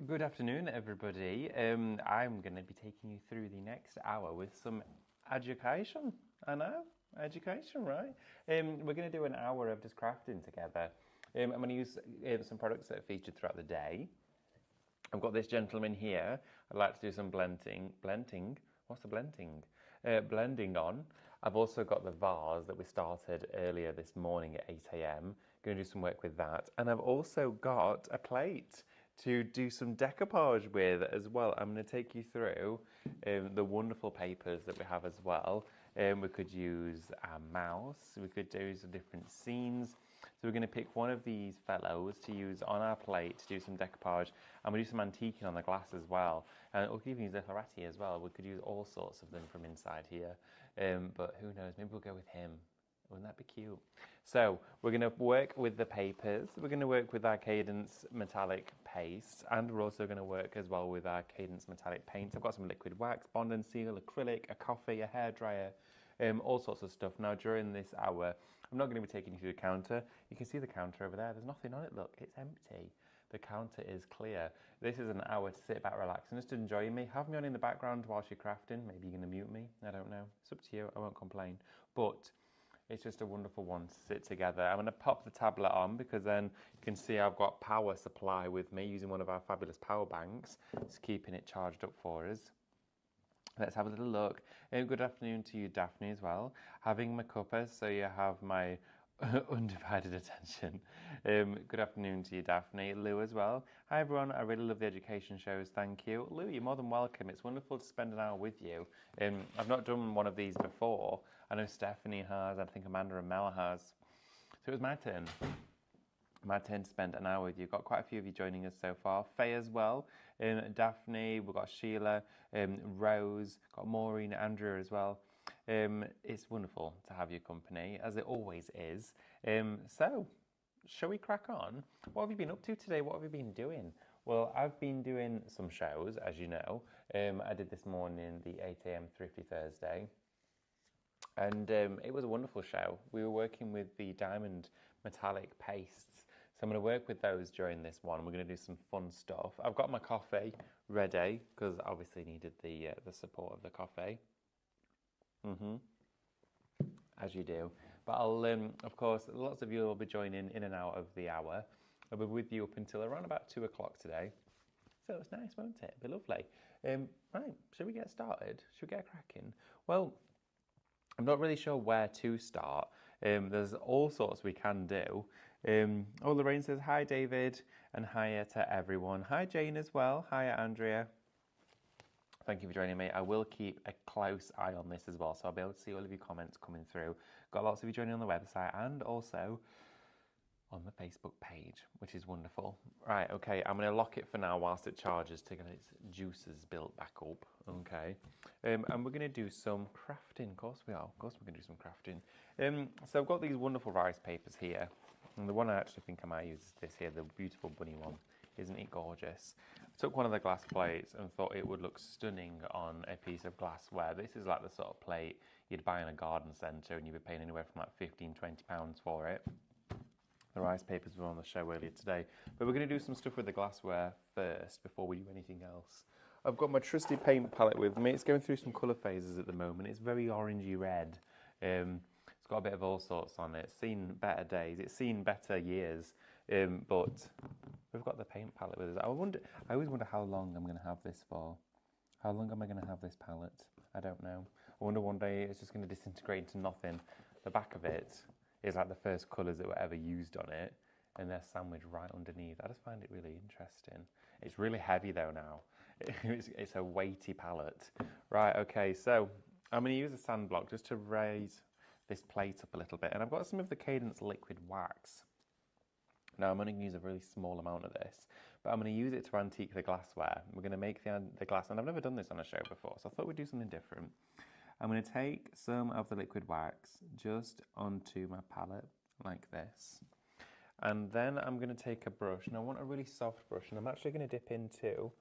Good afternoon, everybody. I'm going to be taking you through the next hour with some education. I know, education, right? We're going to do an hour of just crafting together. I'm going to use some products that are featured throughout the day. I've got this gentleman here. I'd like to do some blending. Blending? What's the blending? Blending on. I've also got the vase that we started earlier this morning at 8 a.m. Going to do some work with that. And I've also got a plate to do some decoupage with as well. I'm going to take you through the wonderful papers that we have as well. We could use a mouse. We could do some different scenes. So we're going to pick one of these fellows to use on our plate to do some decoupage, and we do some antiquing on the glass as well. And we'll even use Little as well. We could use all sorts of them from inside here, but who knows? Maybe we'll go with him. Wouldn't that be cute? So we're going to work with the papers. We're going to work with our Cadence metallic paste, and we're also going to work as well with our Cadence metallic paint. I've got some liquid wax, bond and seal, acrylic, a coffee, a hairdryer, all sorts of stuff. Now during this hour, I'm not going to be taking you through the counter. You can see the counter over there. There's nothing on it. Look, it's empty. The counter is clear. This is an hour to sit back, relax, and just enjoy me. Have me on in the background whilst you're crafting. Maybe you're going to mute me. I don't know. It's up to you. I won't complain. But it's just a wonderful one to sit together. I'm going to pop the tablet on because then you can see I've got power supply with me using one of our fabulous power banks. It's keeping it charged up for us. Let's have a little look. Good afternoon to you, Daphne, as well. Having my cuppa, so you have my undivided attention. Good afternoon to you, Daphne. Lou as well. Hi, everyone. I really love the education shows. Thank you. Lou, you're more than welcome. It's wonderful to spend an hour with you. I've not done one of these before. I know Stephanie has. I think Amanda and Mel has. So it was my turn. My turn to spend an hour with you. Got quite a few of you joining us so far. Faye as well. Daphne, we've got Sheila, Rose, got Maureen, Andrea as well. It's wonderful to have your company, as it always is. So, shall we crack on? What have you been up to today? What have you been doing? Well, I've been doing some shows, as you know. I did this morning the 8 a.m. Thrifty Thursday. And it was a wonderful show. We were working with the diamond metallic pastes. So I'm going to work with those during this one. We're going to do some fun stuff. I've got my coffee ready because I obviously needed the support of the coffee. As you do. But I'll, of course, lots of you will be joining in and out of the hour. I'll be with you up until around about 2 o'clock today. So it's nice, won't it? It'll be lovely. Right, shall we get started? Shall we get cracking? Well, I'm not really sure where to start. There's all sorts we can do. Lorraine says, hi, David, and hiya to everyone. Hi, Jane, as well. Hiya, Andrea. Thank you for joining me. I will keep a close eye on this as well, so I'll be able to see all of your comments coming through. Got lots of you joining on the website and also on the Facebook page, which is wonderful. Right, okay, I'm going to lock it for now whilst it charges to get its juices built back up, okay? And we're going to do some crafting, of course we are. Of course we're going to do some crafting. So I've got these wonderful rice papers here, and the one I actually think I might use is this here, the beautiful bunny one. Isn't it gorgeous? I took one of the glass plates and thought it would look stunning on a piece of glassware. This is like the sort of plate you'd buy in a garden centre and you'd be paying anywhere from like £15, £20 for it. The rice papers were on the show earlier today. But we're going to do some stuff with the glassware first before we do anything else. I've got my trusty paint palette with me. It's going through some colour phases at the moment. It's very orangey red. It's got a bit of all sorts on it. It's seen better days. It's seen better years. But we've got the paint palette with us. I always wonder how long I'm going to have this for. How long am I going to have this palette? I don't know. I wonder one day it's just going to disintegrate into nothing. The back of it is like the first colours that were ever used on it, and they're sandwiched right underneath. I just find it really interesting. It's really heavy though now. It's a weighty palette. Right, okay, so I'm going to use a sand block just to raise this plate up a little bit, and I've got some of the Cadence liquid wax. Now I'm only going to use a really small amount of this, but I'm going to use it to antique the glassware. We're going to make the glass, and I've never done this on a show before, so I thought we'd do something different. I'm going to take some of the liquid wax just onto my palette like this. And then I'm going to take a brush, and I want a really soft brush, and I'm actually going to dip into,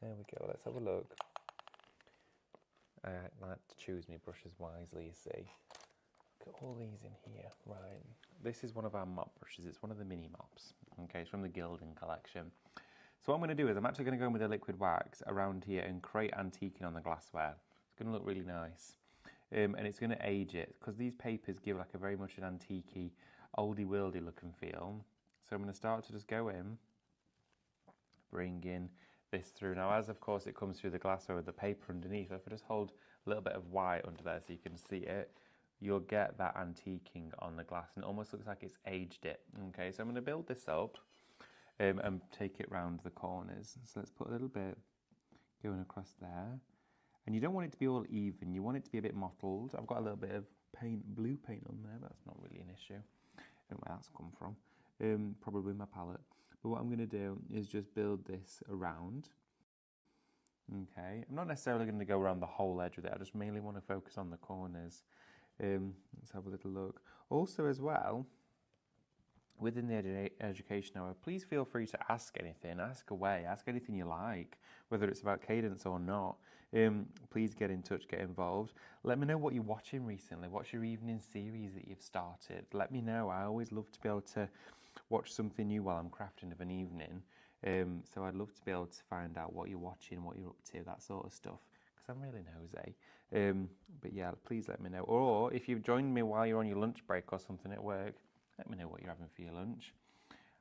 there we go, let's have a look. I like to choose my brushes wisely, you see. Look at all these in here, right. This is one of our mop brushes, it's one of the mini mops, okay, it's from the Gildan collection. So what I'm going to do is I'm actually going to go in with a liquid wax around here and create antiquing on the glassware. It's going to look really nice. And it's going to age it because these papers give like a very much an antique-y, oldie-worldy looking feel. So I'm going to start to just go in, bring in this through. Now, as of course it comes through the glassware with the paper underneath, if I just hold a little bit of white under there so you can see it, you'll get that antiquing on the glass and it almost looks like it's aged it. Okay, so I'm going to build this up and take it round the corners. So let's put a little bit going across there. And you don't want it to be all even, you want it to be a bit mottled. I've got a little bit of paint, blue paint on there, but that's not really an issue. I don't know where that's come from, probably my palette. But what I'm going to do is just build this around. Okay, I'm not necessarily going to go around the whole edge with it, I just mainly want to focus on the corners. Let's have a little look. Also as well, within the education hour, please feel free to ask anything, ask away, ask anything you like, whether it's about cadence or not. Please get in touch, get involved. Let me know what you're watching recently. What's your evening series that you've started? Let me know. I always love to be able to watch something new while I'm crafting of an evening. So I'd love to be able to find out what you're watching, what you're up to, that sort of stuff, because I'm really nosy. But yeah, please let me know. Or if you've joined me while you're on your lunch break or something at work, let me know what you're having for your lunch.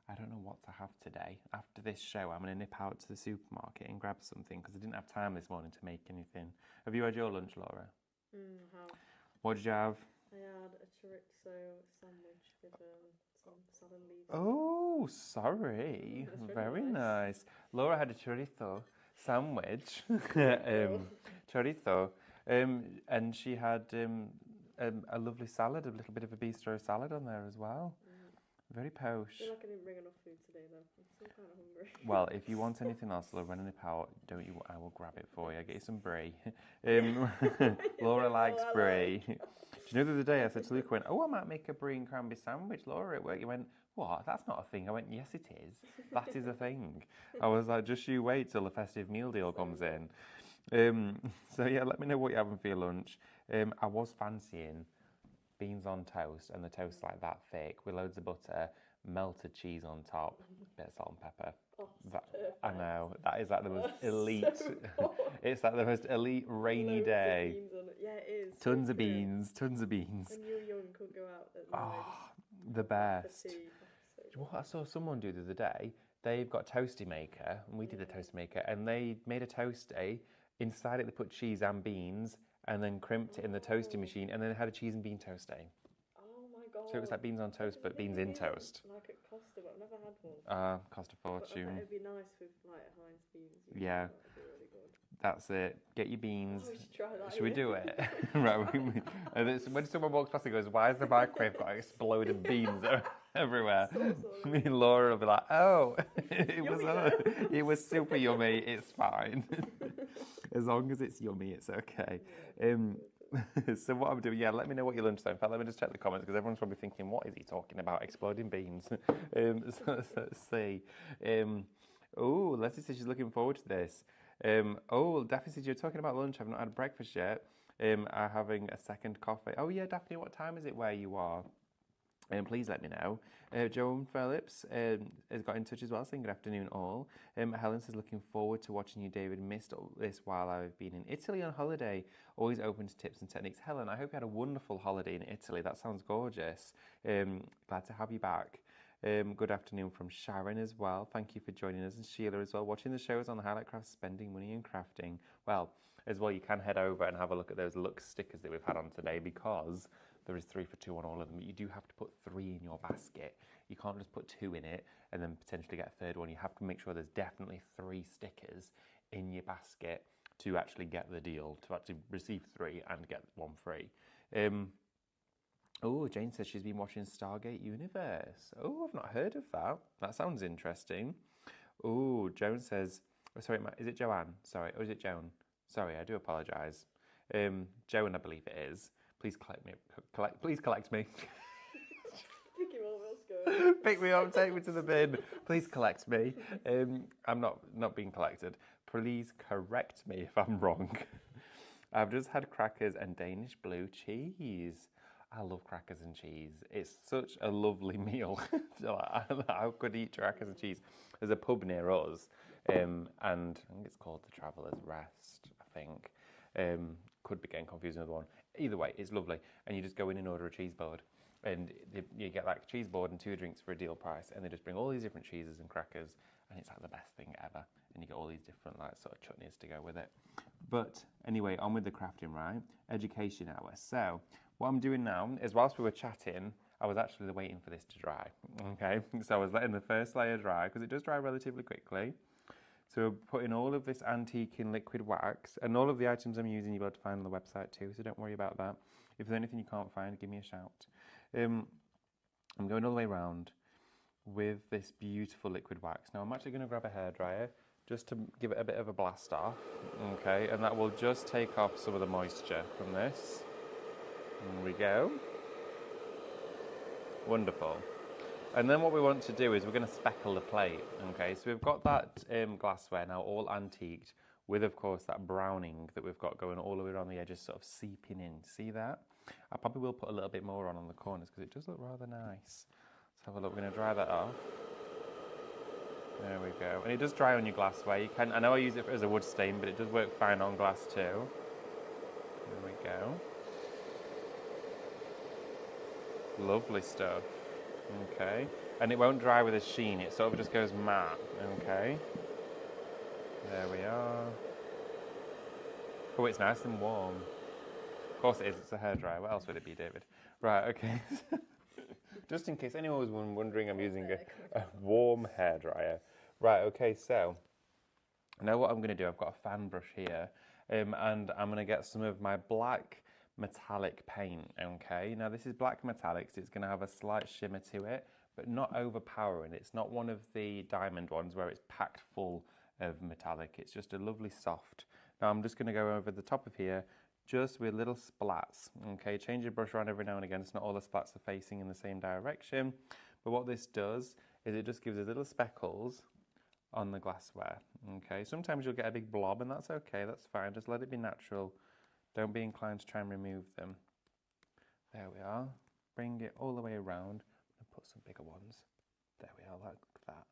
I don't know what to have today. After this show, I'm going to nip out to the supermarket and grab something because I didn't have time this morning to make anything. Have you had your lunch, Laura? I have. What did you have? I had a chorizo sandwich with some salad leaves. Oh, sorry. That's Very really nice. Laura had a chorizo sandwich. Chorizo. And she had a lovely salad, a little bit of a bistro salad on there as well. Very posh. I feel like I didn't bring enough food today though. I'm still kind of hungry. Well, if you want anything else, Laura, run a nip out. Don't you? I will grab it for you. I'll get you some brie. Laura likes brie. Do you know the other day I said to Luke, I went, oh, I might make a brie and cranberry sandwich, Laura, at work. You went, what? That's not a thing. I went, yes, it is. That is a thing. I was like, just you wait till the festive meal deal comes in. So yeah, let me know what you're having for your lunch. I was fancying beans on toast, and the toast like that thick with loads of butter, melted cheese on top, bit of salt and pepper. Oh, I know, that is like the most elite. So It's like the most elite rainy loads day. Of beans on it. Yeah, it is. Tons of beans, tons of beans. When you were young, couldn't go out at night. Oh, the best. For tea. What I saw someone do the other day, they've got a toasty maker, and we did the toast maker, and they made a toasty. Inside it, they put cheese and beans, and then crimped it in the toasting machine, and then had a cheese and bean toasty. Oh my god. So it was like beans on toast, but beans in toast. Like at Costa, but I've never had one. Cost a But I fortune. bet it'd be nice with like Heinz beans. Yeah. That'd be really good. That's it. Get your beans. Oh, we should try that. Should we do it? Right. And it's, when someone walks past and goes, why has the microwave got exploded beans everywhere? Me and Laura will be like, oh, it was super yummy. It's fine. As long as it's yummy, it's okay. So what I'm doing, yeah, let me know what your lunchtime. In fact, let me just check the comments because everyone's probably thinking, what is he talking about? Exploding beans. So let's see. Oh, Leslie says she's looking forward to this. Oh, Daphne says you're talking about lunch. I've not had breakfast yet. I'm having a second coffee. Oh yeah, Daphne, what time is it where you are? Please let me know. Joan Phillips has got in touch as well, saying good afternoon all. Helen says looking forward to watching you, David. Missed this while I've been in Italy on holiday. Always open to tips and techniques. Helen, I hope you had a wonderful holiday in Italy. That sounds gorgeous. Glad to have you back. Good afternoon from Sharon as well. Thank you for joining us, and Sheila as well. Watching the shows on Highlight Craft, spending money and crafting. Well, as well, you can head over and have a look at those Lux stickers that we've had on today because there is 3 for 2 on all of them. But you do have to put 3 in your basket. You can't just put 2 in it and then potentially get a third one. You have to make sure there's definitely 3 stickers in your basket to actually get the deal, to actually receive 3 and get 1 free. Oh, Jane says she's been watching Stargate Universe. Oh, I've not heard of that. That sounds interesting. Oh, Joan says, oh, sorry, is it Joanne? Sorry, or is it Joan? Sorry, I do apologise. Joan, I believe it is. Please collect me. Please collect me. Pick him up, let's go. Pick me up, take me to the bin. Please collect me. I'm not being collected. Please correct me if I'm wrong. I've just had crackers and Danish blue cheese. I love crackers and cheese. It's such a lovely meal. I could eat crackers and cheese. There's a pub near us and I think it's called the Traveller's Rest, I think. Could be getting confused with another one. Either way, it's lovely. And you just go in and order a cheese board. And you get like a cheese board and 2 drinks for a deal price. And they just bring all these different cheeses and crackers. And it's like the best thing ever. And you get all these different like sort of chutneys to go with it. But anyway, on with the crafting, right? Education hour. So what I'm doing now is whilst we were chatting, I was actually waiting for this to dry. Okay, so I was letting the first layer dry because it does dry relatively quickly. So we're putting all of this antique in liquid wax, and all of the items I'm using you'll be able to find on the website too, so don't worry about that. If there's anything you can't find, give me a shout. I'm going all the way around with this beautiful liquid wax. Now I'm actually going to grab a hairdryer just to give it a bit of a blast off, okay, and that will just take off some of the moisture from this. There we go. Wonderful. And then what we want to do is we're going to speckle the plate, okay? So we've got that glassware now all antiqued with, of course, that browning that we've got going all the way around the edges, sort of seeping in. See that? I probably will put a little bit more on the corners because it does look rather nice. Let's have a look. We're going to dry that off. There we go. And it does dry on your glassware. You can. I know I use it as a wood stain, but it does work fine on glass too. There we go. Lovely stuff. Okay, and it won't dry with a sheen, it sort of just goes matte, okay. There we are. Oh, it's nice and warm. Of course it is, it's a hairdryer. What else would it be, David? Right, okay. Just in case anyone was wondering, I'm using a warm hairdryer. Right, okay, so now what I'm going to do, I've got a fan brush here, and I'm going to get some of my black metallic paint, okay? Now this is black metallics, it's going to have a slight shimmer to it, but not overpowering. It's not one of the diamond ones where it's packed full of metallic. It's just a lovely soft. Now I'm just going to go over the top of here just with little splats, okay? Change your brush around every now and again so not all the splats are facing in the same direction, but what this does is it just gives us little speckles on the glassware, okay? Sometimes you'll get a big blob and that's okay, that's fine, just let it be natural. Don't be inclined to try and remove them. There we are. Bring it all the way around and put some bigger ones. There we are, like that.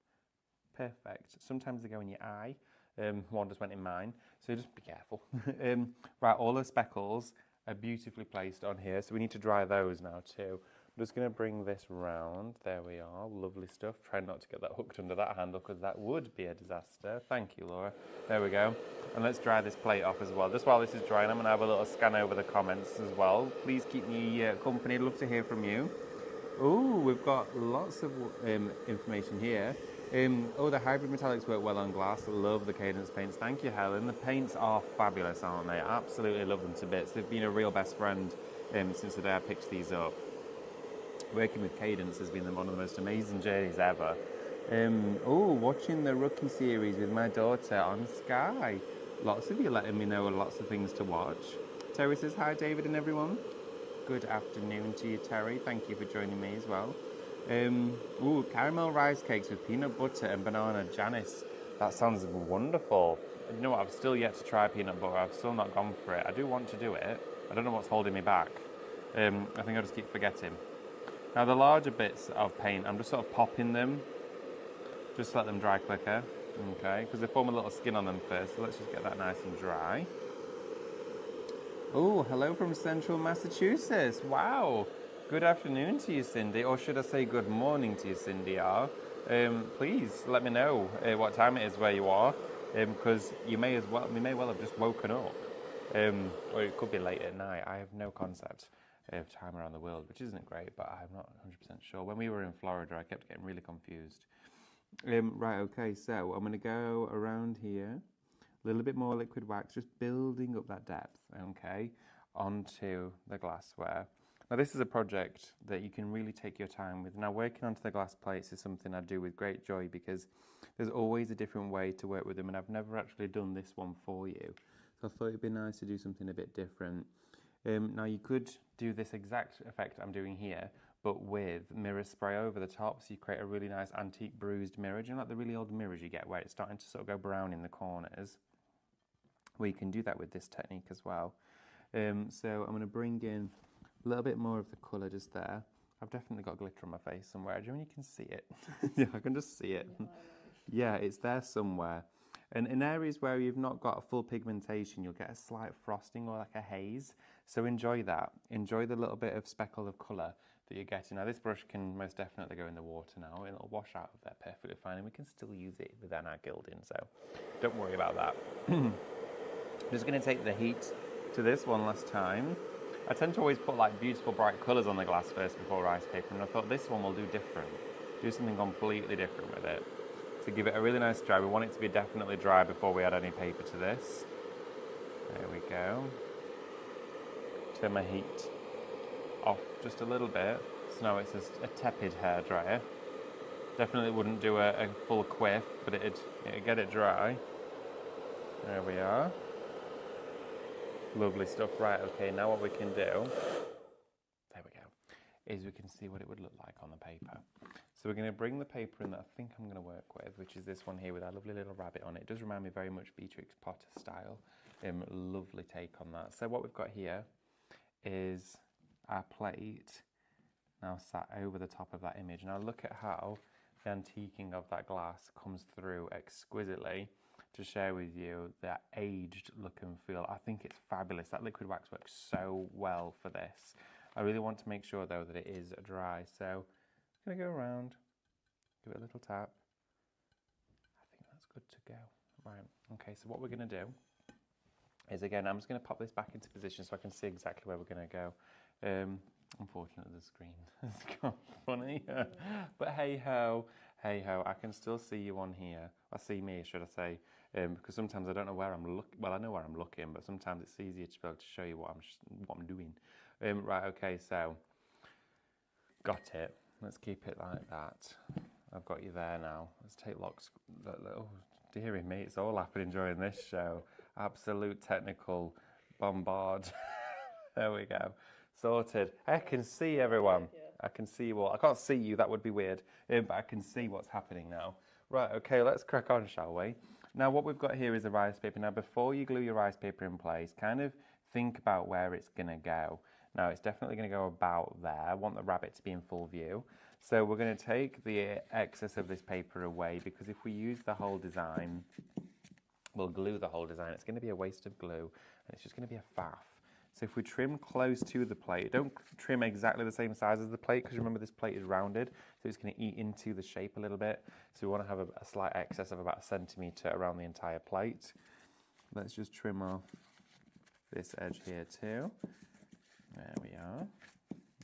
Perfect. Sometimes they go in your eye. One just went in mine, so just be careful. Right, all the speckles are beautifully placed on here, so we need to dry those now too. I'm just going to bring this round. There we are. Lovely stuff. Try not to get that hooked under that handle because that would be a disaster. Thank you, Laura. There we go. And let's dry this plate off as well. Just while this is drying, I'm going to have a little scan over the comments as well. Please keep me company. I'd love to hear from you. Oh, we've got lots of information here. Oh, the hybrid metallics work well on glass. Love the Cadence paints. Thank you, Helen. The paints are fabulous, aren't they? I absolutely love them to bits. They've been a real best friend since the day I picked these up. Working with Cadence has been one of the most amazing journeys ever. Watching the Rookie series with my daughter on Sky. Lots of you letting me know lots of things to watch. Terry says hi, David and everyone. Good afternoon to you, Terry. Thank you for joining me as well. Caramel rice cakes with peanut butter and banana. Janice, that sounds wonderful. You know what, I've still yet to try peanut butter. I've still not gone for it. I do want to do it. I don't know what's holding me back. I think I'll just keep forgetting. Now the larger bits of paint, I'm just sort of popping them, just to let them dry quicker, okay, because they form a little skin on them first, so let's just get that nice and dry. Oh, hello from Central Massachusetts, wow. Good afternoon to you, Cindy, or should I say good morning to you, Cindy R. Please let me know what time it is where you are, because we may well have just woken up, or it could be late at night. I have no concept of time around the world, which isn't great, but I'm not 100% sure. When we were in Florida, I kept getting really confused. Right, okay, so I'm going to go around here, a little bit more liquid wax, just building up that depth, okay, onto the glassware. Now this is a project that you can really take your time with. Now working onto the glass plates is something I do with great joy because there's always a different way to work with them, and I've never actually done this one for you. So I thought it'd be nice to do something a bit different. Now you could do this exact effect I'm doing here, but with mirror spray over the top, so you create a really nice antique bruised mirror. Do you know like the really old mirrors you get where it's starting to sort of go brown in the corners? Well, you can do that with this technique as well. So I'm going to bring in a little bit more of the colour just there. I've definitely got glitter on my face somewhere. Do you know when you can see it? Yeah, I can just see it. Yeah, it's there somewhere. And in areas where you've not got a full pigmentation, you'll get a slight frosting or like a haze. So enjoy that. Enjoy the little bit of speckle of colour that you're getting. Now this brush can most definitely go in the water now. It'll wash out of there perfectly fine and we can still use it within our gilding. So don't worry about that. I'm just going to take the heat to this one last time. I tend to always put like beautiful bright colours on the glass first before rice paper, and I thought this one will do different. Do something completely different with it. To give it a really nice dry. We want it to be definitely dry before we add any paper to this. There we go. Turn my heat off just a little bit, so now it's a tepid hairdryer. Definitely wouldn't do a full quiff, but it'd get it dry. There we are. Lovely stuff. Right, okay, now what we can do, there we go, is we can see what it would look like on the paper. So we're going to bring the paper in that I think I'm going to work with, which is this one here with our lovely little rabbit on it. It does remind me very much Beatrix Potter style. Lovely take on that. So what we've got here is our plate now sat over the top of that image. Now look at how the antiquing of that glass comes through exquisitely to share with you that aged look and feel. I think it's fabulous. That liquid wax works so well for this. I really want to make sure though that it is dry. So I'm going to go around, give it a little tap. I think that's good to go. Right, okay, so what we're going to do is, again, I'm just going to pop this back into position so I can see exactly where we're going to go. Unfortunately, the screen has gone funny, but hey ho, I can still see you on here. I see me, should I say, because sometimes I don't know where I'm looking. Well, I know where I'm looking, but sometimes it's easier to be able to show you what I'm doing. Right, okay, so got it. Let's keep it like that. I've got you there now. Let's take locks. Oh, dearie me, it's all happening during this show. Absolute technical bombard. There we go. Sorted. I can see everyone. Yeah. I can see you all. I can't see you, that would be weird, but I can see what's happening now. Right, okay, let's crack on, shall we? Now what we've got here is a rice paper. Now before you glue your rice paper in place, kind of think about where it's going to go. Now it's definitely going to go about there. I want the rabbit to be in full view. So we're going to take the excess of this paper away, because if we use the whole design, we'll glue the whole design. It's going to be a waste of glue and it's just going to be a faff. So if we trim close to the plate, don't trim exactly the same size as the plate, because remember this plate is rounded, so it's going to eat into the shape a little bit. So we want to have a slight excess of about 1 centimetre around the entire plate. Let's just trim off this edge here too. There we are.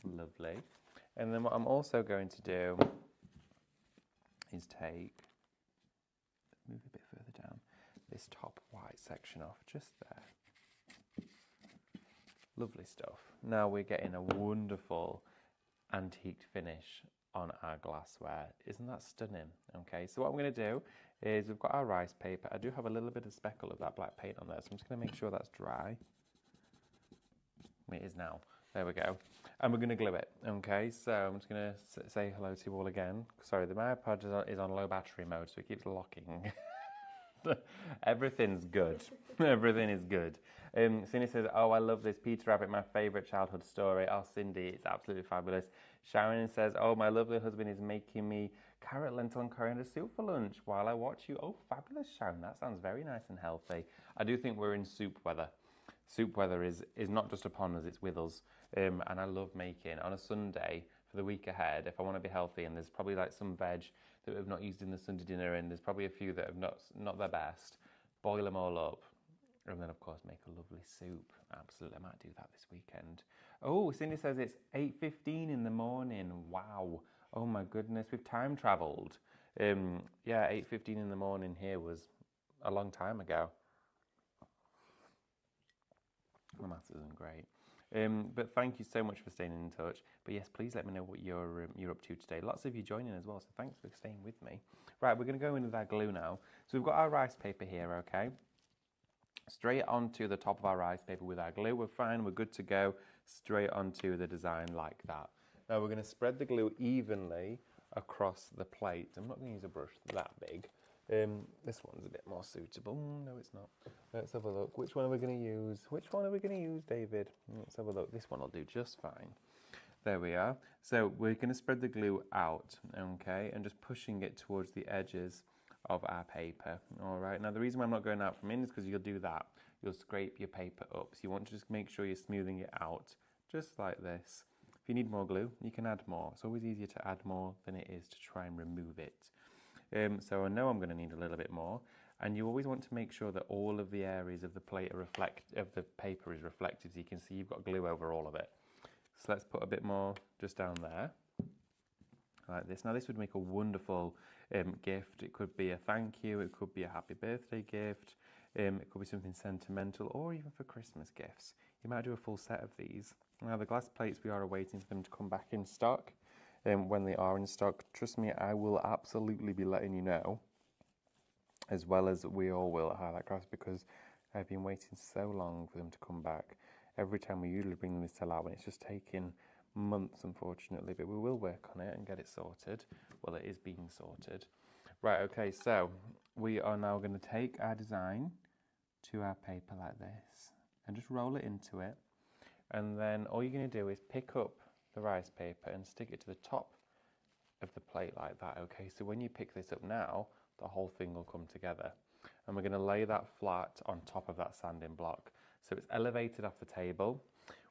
Lovely. And then what I'm also going to do is take, move a bit further down, this top white section off just there. Lovely stuff. Now we're getting a wonderful antiqued finish on our glassware. Isn't that stunning? Okay, so what I'm going to do is, we've got our rice paper. I do have a little bit of speckle of that black paint on there, so I'm just going to make sure that's dry. It is now. There we go. And we're going to glue it. Okay, so I'm just going to say hello to you all again. Sorry, the iPod is on low battery mode, so it keeps locking. Everything's good. Everything is good. Cindy says, oh, I love this. Peter Rabbit, my favourite childhood story. Oh, Cindy, it's absolutely fabulous. Sharon says, oh, my lovely husband is making me carrot, lentil and coriander soup for lunch while I watch you. Oh, fabulous, Sharon. That sounds very nice and healthy. I do think we're in soup weather. Soup weather is not just upon us, it's with us. And I love making, on a Sunday for the week ahead, if I want to be healthy, and there's probably like some veg that we've not used in the Sunday dinner, and there's probably a few that have not their best, boil them all up, and then of course make a lovely soup. Absolutely, I might do that this weekend. Oh, Cindy says it's 8:15 in the morning. Wow. Oh my goodness, we've time travelled. Yeah, 8:15 in the morning here was a long time ago. My maths isn't great. But thank you so much for staying in touch. But yes, please let me know what you're up to today. Lots of you joining as well, so thanks for staying with me. Right, we're going to go into that glue now. So we've got our rice paper here, okay? Straight onto the top of our rice paper with our glue. We're fine, we're good to go. Straight onto the design like that. Now we're going to spread the glue evenly across the plate. I'm not going to use a brush that big. This one's a bit more suitable. No, it's not. Let's have a look. Which one are we going to use? Which one are we going to use, David? Let's have a look. This one will do just fine. There we are. So we're going to spread the glue out, okay, and just pushing it towards the edges of our paper. All right, now the reason why I'm not going out from in is because you'll do that. You'll scrape your paper up. So you want to just make sure you're smoothing it out, just like this. If you need more glue, you can add more. It's always easier to add more than it is to try and remove it. So I know I'm going to need a little bit more. And you always want to make sure that all of the areas of the plate of the paper is reflective, so you can see you've got glue over all of it. So let's put a bit more just down there, like this. Now this would make a wonderful gift. It could be a thank you, it could be a happy birthday gift, it could be something sentimental, or even for Christmas gifts. You might do a full set of these. Now the glass plates, we are awaiting for them to come back in stock. When they are in stock, trust me, I will absolutely be letting you know, as well as we all will at Highlight Crafts, because I've been waiting so long for them to come back. Every time we usually bring them to sell and it's just taking months, unfortunately, but we will work on it and get it sorted. Well, it is being sorted. Right, okay, so we are now going to take our design to our paper like this and just roll it into it. And then all you're going to do is pick up the rice paper and stick it to the top of the plate like that, okay? So when you pick this up now, the whole thing will come together. And we're going to lay that flat on top of that sanding block. So it's elevated off the table.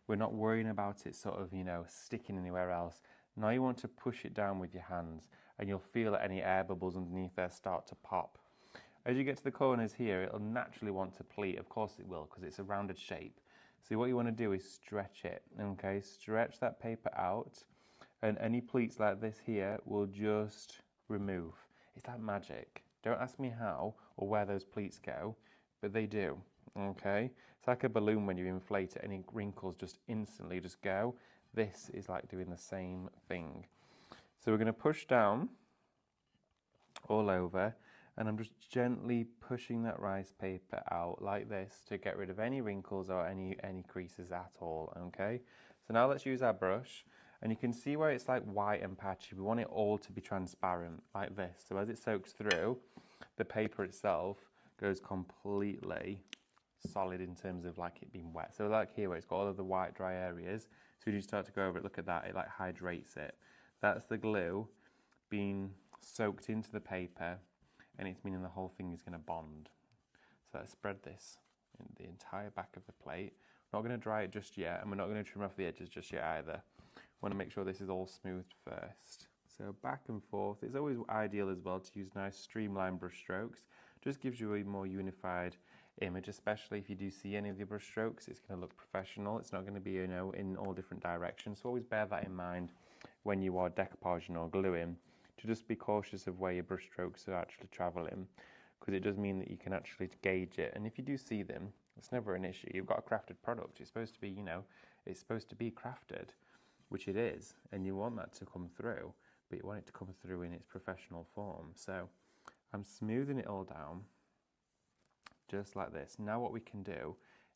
We're not worrying about it sort of, you know, sticking anywhere else. Now you want to push it down with your hands and you'll feel that any air bubbles underneath there start to pop. As you get to the corners here, it'll naturally want to pleat. Of course it will, because it's a rounded shape. So what you want to do is stretch it, okay? Stretch that paper out, and any pleats like this here will just remove. It's like magic. Don't ask me how or where those pleats go, but they do, okay? It's like a balloon when you inflate it, any wrinkles just instantly just go. This is like doing the same thing. So we're going to push down all over, and I'm just gently pushing that rice paper out like this to get rid of any wrinkles or any creases at all, okay? So now let's use our brush, and you can see where it's like white and patchy. We want it all to be transparent like this. So as it soaks through, the paper itself goes completely solid in terms of like it being wet. So like here where it's got all of the white dry areas, so when you start to go over it, look at that, it like hydrates it. That's the glue being soaked into the paper, and it's meaning the whole thing is going to bond. So let's spread this in the entire back of the plate. We're not going to dry it just yet, and we're not going to trim off the edges just yet either. We want to make sure this is all smoothed first. So back and forth. It's always ideal as well to use nice streamlined brush strokes. Just gives you a more unified image, especially if you do see any of the brush strokes. It's going to look professional. It's not going to be, you know, in all different directions. So always bear that in mind when you are decoupaging or gluing, to just be cautious of where your brush strokes are actually traveling, because it does mean that you can actually gauge it. And if you do see them, it's never an issue. You've got a crafted product. It's supposed to be, you know, it's supposed to be crafted, which it is, and you want that to come through, but you want it to come through in its professional form. So I'm smoothing it all down just like this. Now what we can do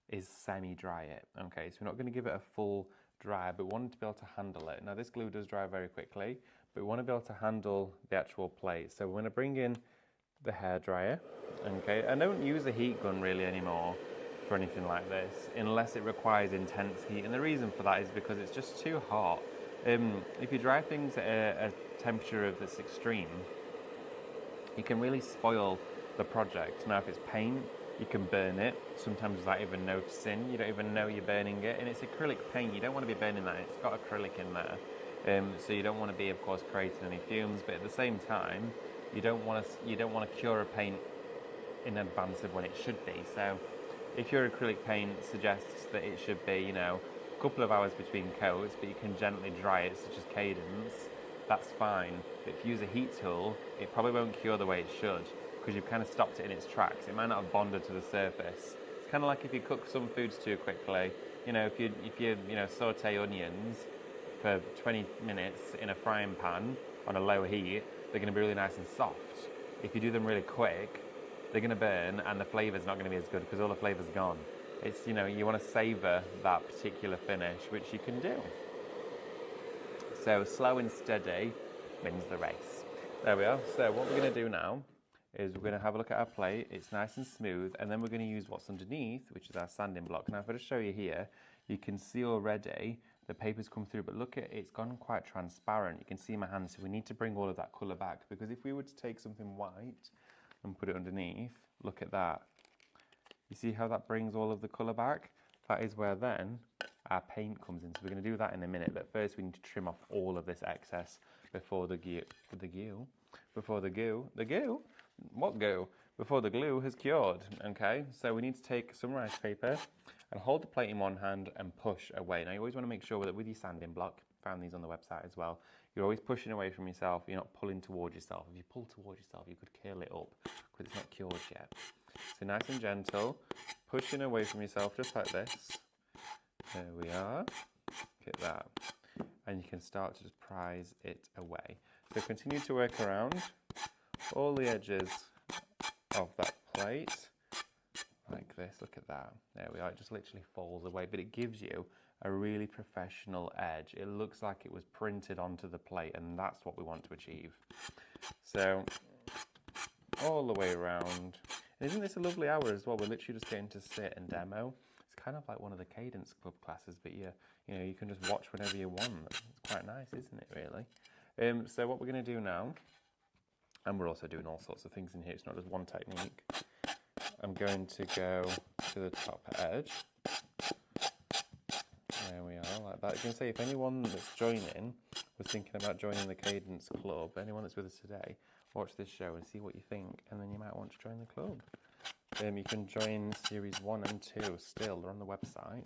is semi-dry it, okay? So we're not going to give it a full dry, but we want to be able to handle it. Now this glue does dry very quickly, but we want to be able to handle the actual plate. So we're going to bring in the hairdryer, okay? I don't use a heat gun really anymore for anything like this, unless it requires intense heat. And the reason for that is because it's just too hot. If you dry things at a temperature that's extreme, you can really spoil the project. Now if it's paint, you can burn it, sometimes without even noticing. You don't even know you're burning it. And it's acrylic paint, you don't want to be burning that. It's got acrylic in there. So you don't want to be, of course, creating any fumes, but at the same time, you don't want to cure a paint in advance of when it should be. So if your acrylic paint suggests that it should be, you know, a couple of hours between coats, but you can gently dry it, such as Cadence, that's fine. But if you use a heat tool, it probably won't cure the way it should, because you've kind of stopped it in its tracks. It might not have bonded to the surface. It's kind of like if you cook some foods too quickly. You know, if you saute onions for 20 minutes in a frying pan on a low heat, they're going to be really nice and soft. If you do them really quick, they're going to burn, and the flavour's not going to be as good because all the flavour's gone. It's, you know, you want to savour that particular finish, which you can do. So slow and steady wins the race. There we are. So what we're going to do now is we're going to have a look at our plate. It's nice and smooth, and then we're going to use what's underneath, which is our sanding block. Now if I just show you here, you can see already the paper's come through, but look at it's gone quite transparent. You can see my hands, so we need to bring all of that colour back, because if we were to take something white and put it underneath, look at that. You see how that brings all of the colour back? That is where then our paint comes in. So we're going to do that in a minute, but first we need to trim off all of this excess before the glue has cured. Okay, so we need to take some rice paper and hold the plate in one hand and push away. Now you always want to make sure that with your sanding block, found these on the website as well, you're always pushing away from yourself, you're not pulling towards yourself. If you pull towards yourself, you could curl it up because it's not cured yet. So nice and gentle, pushing away from yourself just like this. There we are, look at that. And you can start to just prise it away. So continue to work around all the edges of that plate, like this, look at that. There we are, it just literally falls away, but it gives you a really professional edge. It looks like it was printed onto the plate, and that's what we want to achieve. So, all the way around. And isn't this a lovely hour as well? We're literally just getting to sit and demo. It's kind of like one of the Cadence Club classes, but you know, you can just watch whenever you want. It's quite nice, isn't it, really? So what we're going to do now, and we're also doing all sorts of things in here, it's not just one technique. I'm going to go to the top edge. There we are, like that. You can say if anyone that's joining was thinking about joining the Cadence Club, anyone that's with us today, watch this show and see what you think, and then you might want to join the club. You can join series 1 and 2 still, they're on the website.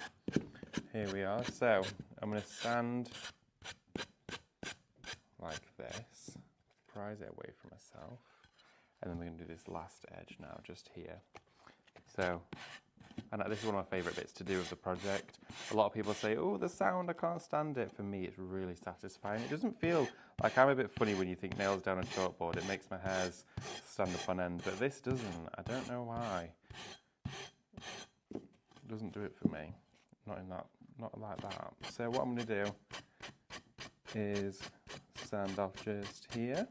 Here we are. So I'm going to sand like this, prise it away from myself, and then we're going to do this last edge now, just here. So, and this is one of my favourite bits to do with the project. A lot of people say, oh, the sound, I can't stand it. For me, it's really satisfying. It doesn't feel like I'm a bit funny when you think nails down a chalkboard. It makes my hairs stand up on end, but this doesn't. I don't know why. It doesn't do it for me. Not like that. So what I'm going to do is sand off just here.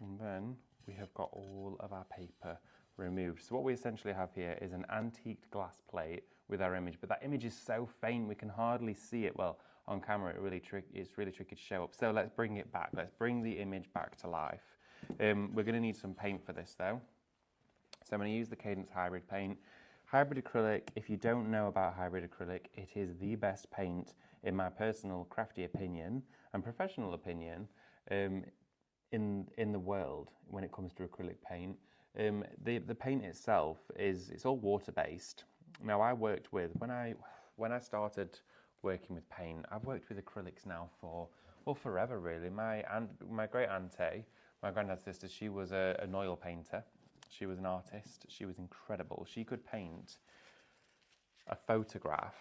And then we have got all of our paper removed. So what we essentially have here is an antiqued glass plate with our image, but that image is so faint we can hardly see it. Well, on camera it's really tricky to show up. So let's bring it back. Let's bring the image back to life. We're going to need some paint for this though. So I'm going to use the Cadence Hybrid paint. Hybrid acrylic, if you don't know about hybrid acrylic, it is the best paint in my personal crafty opinion and professional opinion in the world when it comes to acrylic paint. The paint itself it's all water based. Now I worked with when I started working with paint, I've worked with acrylics now for forever really. My great auntie, my granddad's sister, she was an oil painter. She was an artist. She was incredible. She could paint a photograph.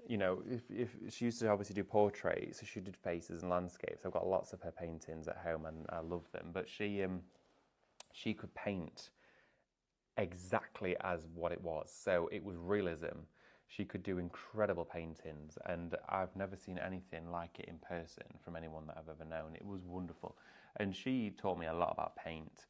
You know, if she used to obviously do portraits, so she did faces and landscapes. I've got lots of her paintings at home and I love them. But she could paint exactly as what it was. So it was realism. She could do incredible paintings, and I've never seen anything like it in person from anyone that I've ever known. It was wonderful. And she taught me a lot about paint.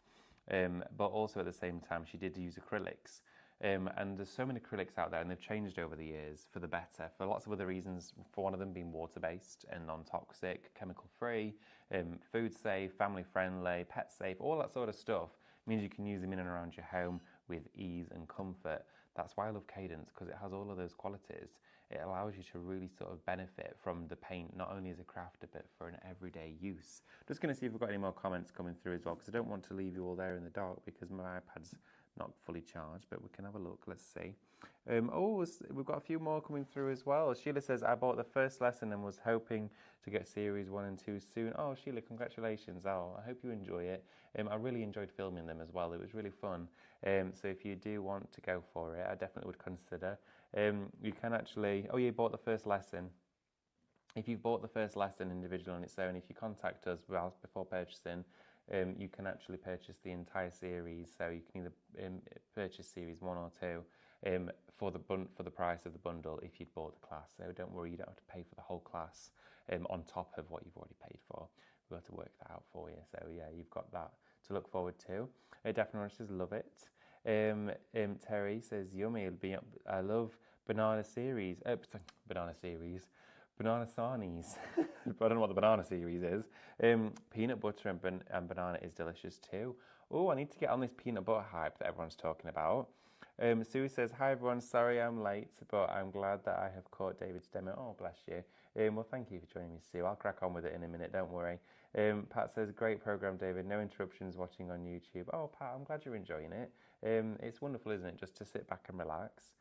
But also at the same time, she did use acrylics. And there's so many acrylics out there, and they've changed over the years for the better, for lots of other reasons, for one of them being water-based and non-toxic, chemical-free, food-safe, family-friendly, pet-safe, all that sort of stuff means you can use them in and around your home with ease and comfort. That's why I love Cadence, because it has all of those qualities. It allows you to really sort of benefit from the paint, not only as a crafter, but for an everyday use. Just going to see if we've got any more comments coming through as well, because I don't want to leave you all there in the dark, because my iPad's not fully charged, but we can have a look. Let's see. We've got a few more coming through as well. Sheila says, I bought the first lesson and was hoping to get series 1 and 2 soon. Oh, Sheila, congratulations. Oh, I hope you enjoy it. I really enjoyed filming them as well. It was really fun. So if you do want to go for it, I definitely would consider. You can actually, you bought the first lesson. If you've bought the first lesson individually on its own, if you contact us before purchasing, you can actually purchase the entire series. So you can either purchase series 1 or 2 for the price of the bundle if you'd bought the class. So don't worry, you don't have to pay for the whole class on top of what you've already paid for. We'll have to work that out for you. So yeah, you've got that to look forward to. Daphne says, love it. Terry says, yummy. I love banana series. Banana sarnies. I don't know what the banana series is. Peanut butter and banana is delicious too. Oh, I need to get on this peanut butter hype that everyone's talking about. Sue says, "Hi everyone, sorry I'm late, but I'm glad that I have caught David's demo." Oh, bless you. Well, thank you for joining me, Sue. I'll crack on with it in a minute, don't worry. Pat says, "Great program, David. No interruptions watching on YouTube." Oh, Pat, I'm glad you're enjoying it. It's wonderful, isn't it, just to sit back and relax.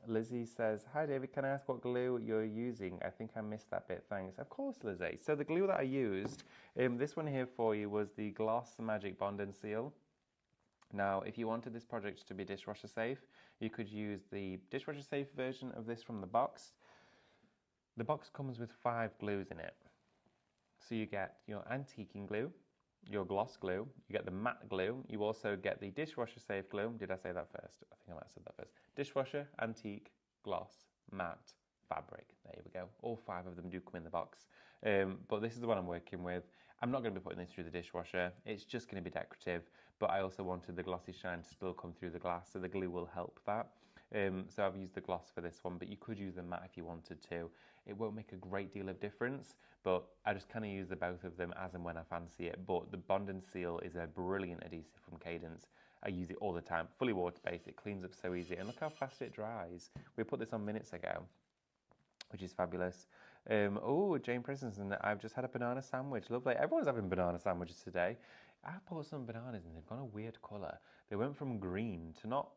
Lizzie says, "Hi David, can I ask what glue you're using? I think I missed that bit, thanks." Of course, Lizzie. So the glue that I used, this one here for you was the Gloss Magic Bond and Seal. Now, if you wanted this project to be dishwasher safe, you could use the dishwasher safe version of this from the box. The box comes with 5 glues in it. So you get your antiquing glue, your gloss glue, you get the matte glue, you also get the dishwasher safe glue. Did I say that first? I think I might have said that first. Dishwasher, antique, gloss, matte, fabric. There we go. All 5 of them do come in the box. But this is the one I'm working with. I'm not going to be putting this through the dishwasher. It's just going to be decorative. But I also wanted the glossy shine to still come through the glass, so the glue will help that. So I've used the gloss for this one, but you could use the matte if you wanted to. It won't make a great deal of difference, but I just kind of use the both of them as and when I fancy it. But the Bond and Seal is a brilliant adhesive from Cadence. I use it all the time, fully water-based. It cleans up so easy, and look how fast it dries. We put this on minutes ago, which is fabulous. Oh, Jane Prisonson, I've just had a banana sandwich. Lovely. Everyone's having banana sandwiches today. I bought some bananas and they've gone a weird colour. They went from green to not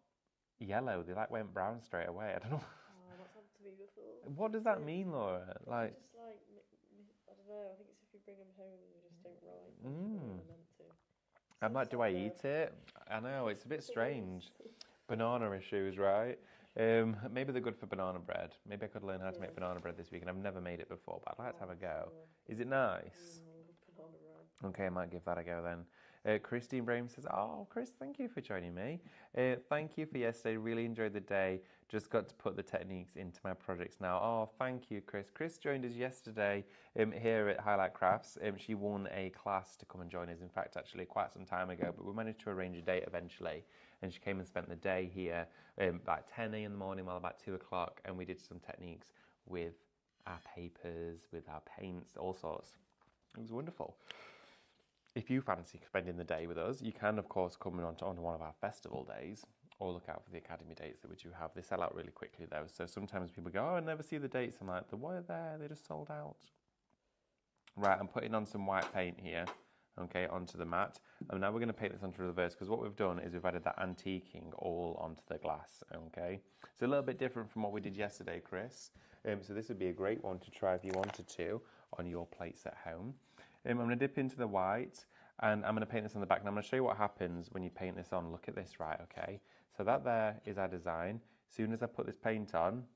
yellow. They like went brown straight away. I don't know. Oh, that's happened to me before. What does that mean, Laura? Like, just like, I don't know. I think it's if you bring them home and you just don't ripe when they're meant to. I'm like, do I eat it? I know, it's a bit strange. Banana issues, right? Maybe they're good for banana bread. Maybe I could learn how to make banana bread this week, and I've never made it before, but I'd like to have a go. Is it nice? Okay, I might give that a go then. Christine Brahim says, "Oh, Chris, thank you for joining me. Thank you for yesterday. Really enjoyed the day. Just got to put the techniques into my projects now." Oh, thank you, Chris. Chris joined us yesterday here at Highlight Crafts. She won a class to come and join us. In fact, actually, quite some time ago, but we managed to arrange a date eventually. And she came and spent the day here about 10 a.m. in the morning, well, about 2 o'clock, and we did some techniques with our papers, with our paints, all sorts. It was wonderful. If you fancy spending the day with us, you can, of course, come on one of our festival days or look out for the academy dates that we do have. They sell out really quickly, though. So sometimes people go, "Oh, I never see the dates." I'm like, "They were there. They just sold out." Right, I'm putting on some white paint here, okay, onto the mat. And now we're going to paint this onto the reverse because what we've done is we've added that antiquing all onto the glass, okay? It's a little bit different from what we did yesterday, Chris. So this would be a great one to try if you wanted to on your plates at home. I'm going to dip into the white and I'm going to paint this on the back. And I'm going to show you what happens when you paint this on. Look at this, right, okay? So that there is our design. As soon as I put this paint on,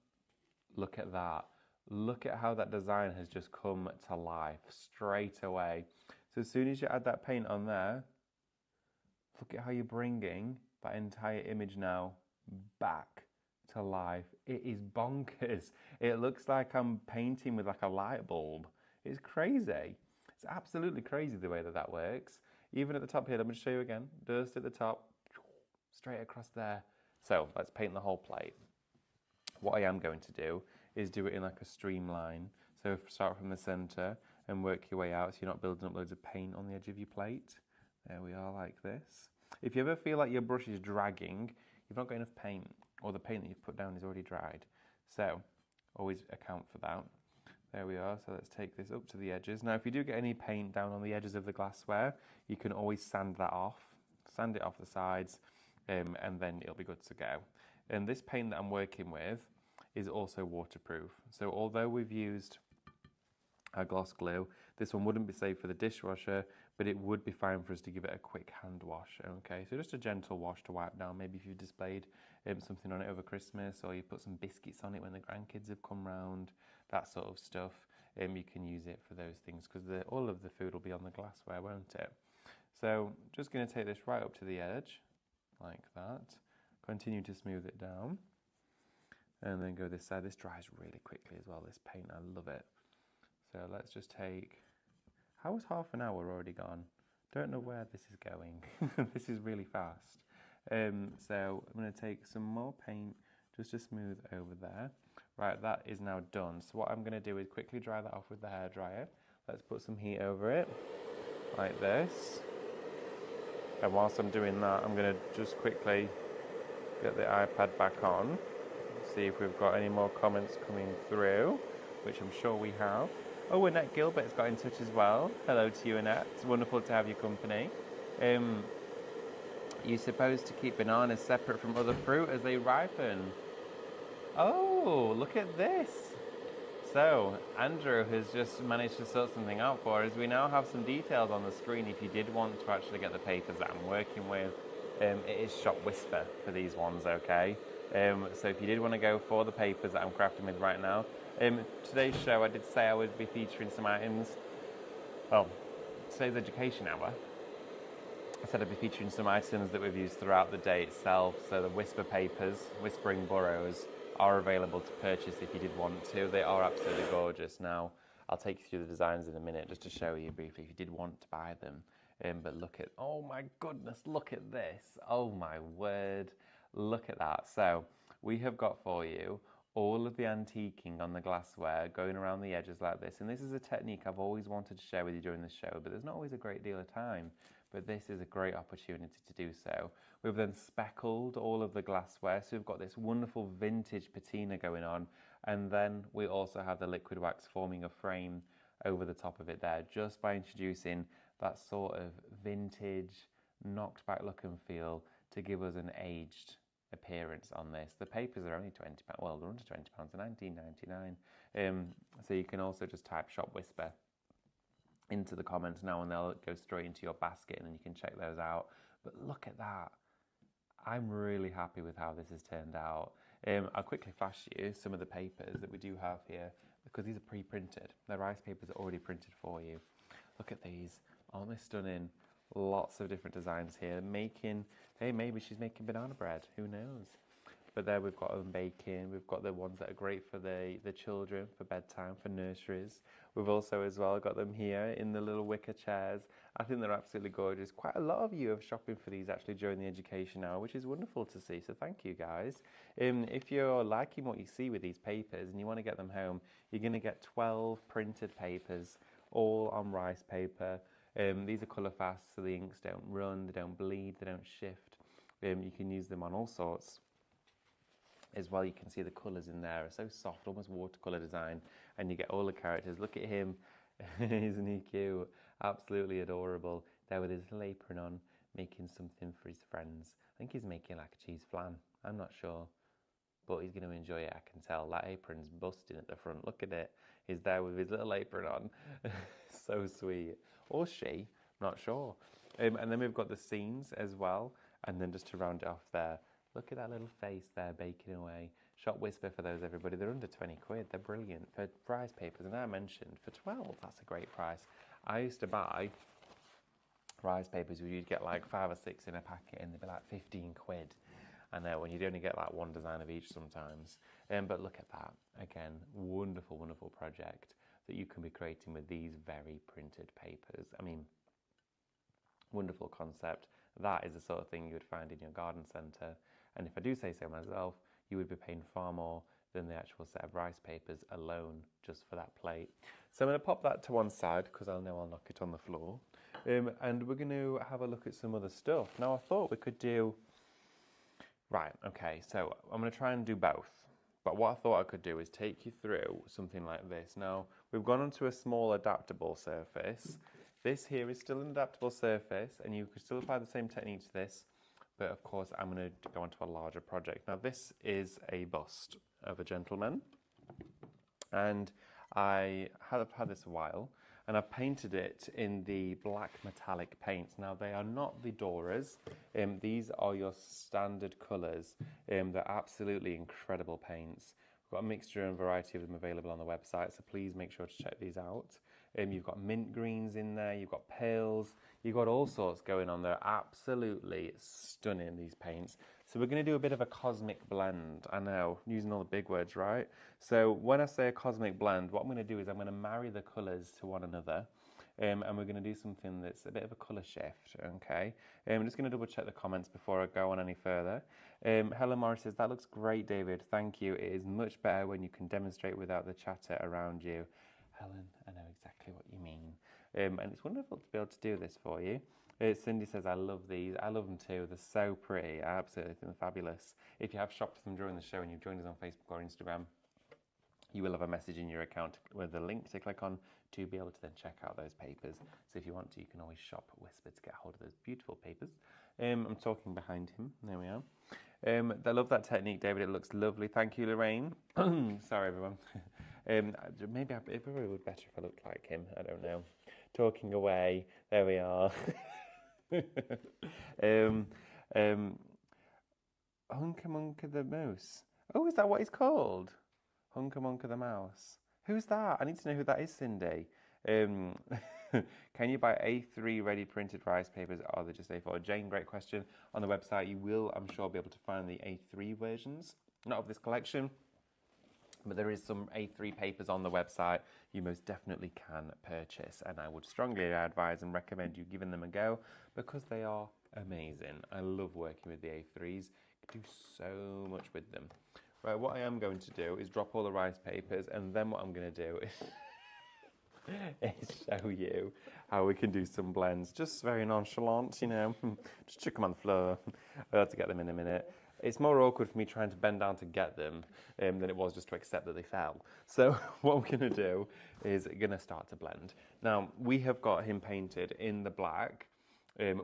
look at that. Look at how that design has just come to life straight away. So as soon as you add that paint on there, look at how you're bringing that entire image now back to life. It is bonkers. It looks like I'm painting with like a light bulb. It's crazy. It's absolutely crazy the way that that works. Even at the top here, let me show you again. Just at the top, straight across there. So let's paint the whole plate. What I am going to do is do it in like a streamline. So start from the center and work your way out so you're not building up loads of paint on the edge of your plate. There we are, like this. If you ever feel like your brush is dragging, you've not got enough paint, or the paint that you've put down is already dried. So always account for that. There we are, so let's take this up to the edges. Now if you do get any paint down on the edges of the glassware, you can always sand that off. Sand it off the sides, and then it'll be good to go. And this paint that I'm working with is also waterproof. So although we've used our gloss glue, this one wouldn't be safe for the dishwasher, but it would be fine for us to give it a quick hand wash, okay? So just a gentle wash to wipe down. Maybe if you've displayed something on it over Christmas, or you put some biscuits on it when the grandkids have come round, that sort of stuff, you can use it for those things because all of the food will be on the glassware, won't it? So just going to take this right up to the edge, like that. Continue to smooth it down. And then go this side. This dries really quickly as well, this paint, I love it. So let's just take, how is half an hour already gone? Don't know where this is going. This is really fast. So I'm going to take some more paint just to smooth over there. Right, that is now done. So what I'm going to do is quickly dry that off with the hairdryer. Let's put some heat over it, like this. And whilst I'm doing that, I'm going to just quickly get the iPad back on, see if we've got any more comments coming through, which I'm sure we have. Oh, Annette Gilbert's got in touch as well. Hello to you, Annette. It's wonderful to have your company. You're supposed to keep bananas separate from other fruit as they ripen. Oh, look at this. So, Andrew has just managed to sort something out for us. We now have some details on the screen if you did want to actually get the papers that I'm working with. It is Shop Whisper for these ones, okay? So if you did want to go for the papers that I'm crafting with right now, today's show I did say I would be featuring some items. Well, today's education hour, I said I'd be featuring some items that we've used throughout the day itself. So the Whisper papers, Whispering Burrows, are available to purchase if you did want to. They are absolutely gorgeous. Now, I'll take you through the designs in a minute just to show you briefly if you did want to buy them. But look at, oh my goodness, look at this. Oh my word, look at that. So we have got for you all of the antiquing on the glassware going around the edges like this. And this is a technique I've always wanted to share with you during the show, but there's not always a great deal of time. But this is a great opportunity to do so. We've then speckled all of the glassware, so we've got this wonderful vintage patina going on, and then we also have the liquid wax forming a frame over the top of it there, just by introducing that sort of vintage, knocked back look and feel to give us an aged appearance on this. The papers are only £20, well, they're under £20, they're £19.99. So you can also just type Shop Whisper into the comments now and they'll go straight into your basket and then you can check those out. But look at that. I'm really happy with how this has turned out. I'll quickly flash you some of the papers that we do have here because these are pre-printed. The rice papers are already printed for you. Look at these. Aren't they stunning? Lots of different designs here. Making, hey, maybe she's making banana bread. Who knows? But there we've got them baking. We've got the ones that are great for the children, for bedtime, for nurseries. We've also as well got them here in the little wicker chairs. I think they're absolutely gorgeous. Quite a lot of you are shopping for these actually during the education hour, which is wonderful to see. So thank you guys. If you're liking what you see with these papers and you want to get them home, you're going to get 12 printed papers, all on rice paper. These are colour fast, so the inks don't run, they don't bleed, they don't shift. You can use them on all sorts. As well, you can see the colours in there are so soft, almost watercolour design, and you get all the characters. Look at him, isn't he cute? Absolutely adorable. There with his little apron on, making something for his friends. I think he's making like a cheese flan. I'm not sure, but he's going to enjoy it. I can tell that apron's busting at the front. Look at it. He's there with his little apron on. So sweet. Or she, not sure. And then we've got the scenes as well. And then just to round it off there, look at that little face there baking away. Shop Whisper for those, everybody. They're under 20 quid. They're brilliant for rice papers. And I mentioned for 12, that's a great price. I used to buy rice papers where you'd get like 5 or 6 in a packet and they'd be like 15 quid. I know, when you'd only get like one design of each sometimes. But look at that. Again, wonderful, wonderful project that you can be creating with these very printed papers. I mean, wonderful concept. That is the sort of thing you would find in your garden centre. And if I do say so myself, you would be paying far more than the actual set of rice papers alone just for that plate. So I'm going to pop that to one side because I know I'll knock it on the floor. And we're going to have a look at some other stuff. Now I thought we could do... Right, okay, so I'm going to try and do both. But what I thought I could do is take you through something like this. Now, we've gone onto a small adaptable surface. This here is still an adaptable surface, and you could still apply the same technique to this. But of course, I'm going to go onto a larger project. Now, this is a bust of a gentleman. And I have had this a while. And I've painted it in the black metallic paints. Now, they are not the Doras. These are your standard colours. They're absolutely incredible paints. We've got a mixture and variety of them available on the website, so please make sure to check these out. You've got mint greens in there, you've got pales, you've got all sorts going on. They're absolutely stunning, these paints. So we're going to do a bit of a cosmic blend. I know, using all the big words, right? So when I say a cosmic blend, what I'm going to do is I'm going to marry the colours to one another. and we're going to do something that's a bit of a colour shift, okay? I'm just going to double check the comments before I go on any further. Helen Morris says, that looks great, David. Thank you. It is much better when you can demonstrate without the chatter around you. Helen, I know exactly what you mean. And it's wonderful to be able to do this for you. Cindy says, I love these. I love them too. They're so pretty. I absolutely think they're fabulous. If you have shopped them during the show and you've joined us on Facebook or Instagram, you will have a message in your account with a link to click on to be able to then check out those papers. So if you want to, you can always shop Whisper to get hold of those beautiful papers. I'm talking behind him. There we are. I love that technique, David. It looks lovely. Thank you, Lorraine. Sorry, everyone. Maybe it probably would be better if I looked like him. I don't know. Talking away. There we are. Hunka Munka the Moose. Oh, is that what he's called? Hunka Munka the Mouse. Who's that? I need to know who that is, Cindy. Can you buy A3 ready printed rice papers, or are they just A4? Jane, great question. On the website, you will, I'm sure, be able to find the A3 versions. Not of this collection, but there is some A3 papers on the website you most definitely can purchase, and I would strongly advise and recommend you giving them a go because they are amazing. I love working with the A3s. You can do so much with them. Right, what I am going to do is drop all the rice papers, and then what I'm going to do is show you how we can do some blends. Just very nonchalant, you know, just chuck them on the floor. I'll have to get them in a minute. It's more awkward for me trying to bend down to get them than it was just to accept that they fell. So what we're going to do is going to start to blend. Now, we have got him painted in the black,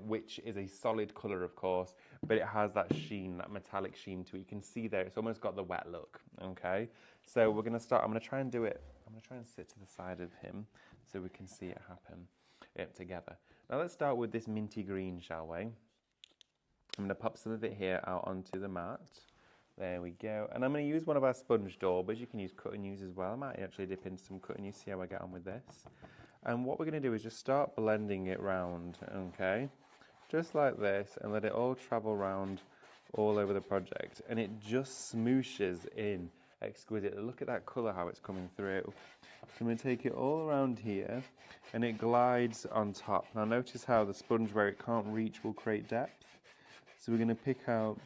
which is a solid colour, of course, but it has that sheen, that metallic sheen to it. You can see there, it's almost got the wet look, okay? So we're going to start, I'm going to try and do it, I'm going to try and sit to the side of him so we can see it happen together. Now let's start with this minty green, shall we? I'm going to pop some of it here out onto the mat. There we go. And I'm going to use one of our sponge daubers. You can use cut and use as well. I might actually dip into some cut and use, see how I get on with this. And what we're going to do is just start blending it round, okay? Just like this, and let it all travel round all over the project. And it just smooshes in exquisitely. Look at that colour, how it's coming through. So I'm going to take it all around here, and it glides on top. Now notice how the sponge, where it can't reach, will create depth. So we're going to pick out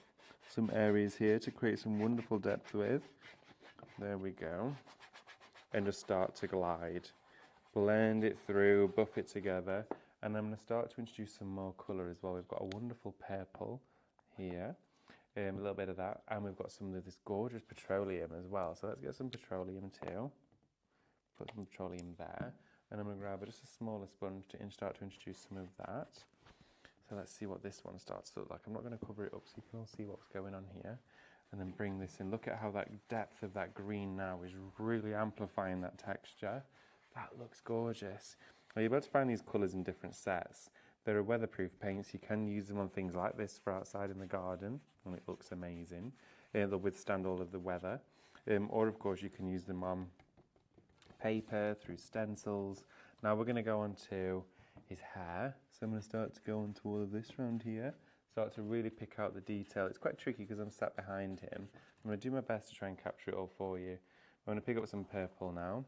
some areas here to create some wonderful depth with. There we go. And just start to glide. Blend it through, buff it together, and I'm going to start to introduce some more colour as well. We've got a wonderful purple here, a little bit of that, and we've got some of this gorgeous petroleum as well. So let's get some petroleum too. Put some petroleum there, and I'm going to grab just a smaller sponge to start to introduce some of that. So let's see what this one starts to look like. I'm not going to cover it up so you can all see what's going on here. And then bring this in. Look at how that depth of that green now is really amplifying that texture. That looks gorgeous. Now you're able to find these colours in different sets. There are weatherproof paints. You can use them on things like this for outside in the garden, and it looks amazing. They'll withstand all of the weather. Or of course you can use them on paper, through stencils. Now we're going to go on to his hair. So I'm going to start to go on to all of this around here. Start to really pick out the detail. It's quite tricky because I'm sat behind him. I'm going to do my best to try and capture it all for you. I'm going to pick up some purple now.